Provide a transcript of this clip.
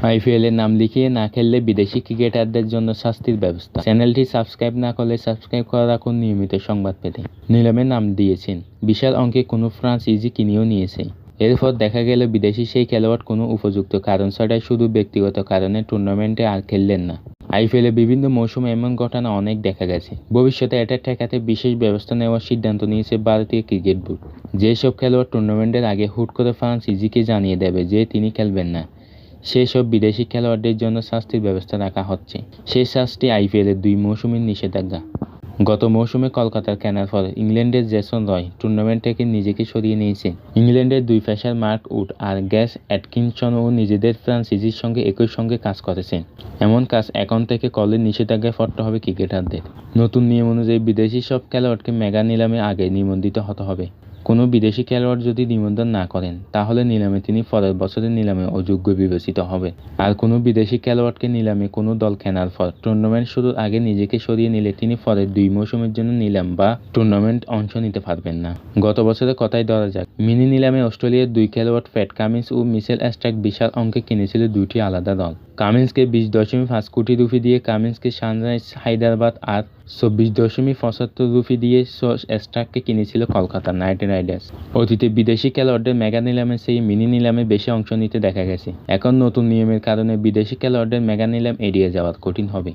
আইপিএলের নাম লিখিয়ে না খেললে বিদেশি ক্রিকেটারদের জন্য শাস্তির ব্যবস্থা। চ্যানেলটি সাবস্ক্রাইব না করলে সাবস্ক্রাইব করে রাখুন নিয়মিত সংবাদ পেতে। নিলামে নাম দিয়েছেন, বিশাল অঙ্কে কোনো ফ্রাঞ্চাইজি কিনেও নিয়েছে। এরপর দেখা গেল বিদেশি সেই খেলোয়াড় কোনো উপযুক্ত কারণ ছাড়াই শুধু ব্যক্তিগত কারণে টুর্নামেন্টে আর খেললেন না। আইপিএলে বিভিন্ন মৌসুমে এমন ঘটনা অনেক দেখা গেছে। ভবিষ্যতে এটা ঠেকাতে বিশেষ ব্যবস্থা নেওয়ার সিদ্ধান্ত নিয়েছে ভারতীয় ক্রিকেট বোর্ড। যেসব খেলোয়াড় টুর্নামেন্টের আগে হুট করে ফ্রাঞ্চাইজিকে জানিয়ে দেবে যে তিনি খেলবেন না, সেই সব বিদেশি খেলোয়াড়দের জন্য শাস্তির ব্যবস্থা রাখা হচ্ছে। সেই শাস্তি আইপিএলের 2 মৌসুমের নিষেধাজ্ঞা। গত মৌসুমে কলকাতার কেনার পর ইংল্যান্ডের জেসন রয় টুর্নামেন্ট থেকে নিজেকে সরিয়ে নিয়েছেন। ইংল্যান্ডের 2 পেসার মার্ক উড আর গ্যাস অ্যাটকিনসনও নিজেদের ফ্রাঞ্চাইজির সঙ্গে একই সঙ্গে কাজ করেছেন। এমন কাজ এখন থেকে করলে নিষেধাজ্ঞায় পড়তে হবে ক্রিকেটারদের। নতুন নিয়ম অনুযায়ী বিদেশি সব খেলোয়াড়কে মেগা নিলামে আগে নিবন্ধিত হতে হবে। কোনো বিদেশি খেলোয়াড় যদি নিবন্ধন না করেন, তাহলে নিলামে তিনি পরের বছরের নিলামে অযোগ্য বিবেচিত হবে। আর কোনো বিদেশি খেলোয়াড়কে নিলামে কোনো দল কেনার পর টুর্নামেন্ট শুরুর আগে নিজেকে সরিয়ে নিলে তিনি পরের 2 মৌসুমের জন্য নিলাম বা টুর্নামেন্ট অংশ নিতে পারবেন না। গত বছরের কথাই ধরা যাক, মিনি নিলামে অস্ট্রেলিয়ার 2 খেলোয়াড় প্যাট কামিন্স ও মিচেল স্টার্ক বিশাল অঙ্কে কিনেছিল 2টি আলাদা দল। কামিন্সকে 20.5 কোটি রুপি দিয়ে কামিন্সকে সানরাইজ হায়দ্রাবাদ আর 24.75 রুপি দিয়ে স্টার্ককে কিনেছিল কলকাতা নাইট রাইডার্স। অতীতে বিদেশি খেলোয়াড়দের মেগা নিলামে সেই মিনি নিলামে বেশি অংশ নিতে দেখা গেছে। এখন নতুন নিয়মের কারণে বিদেশি খেলোয়াড়দের মেগা নিলাম এড়িয়ে যাওয়া কঠিন হবে।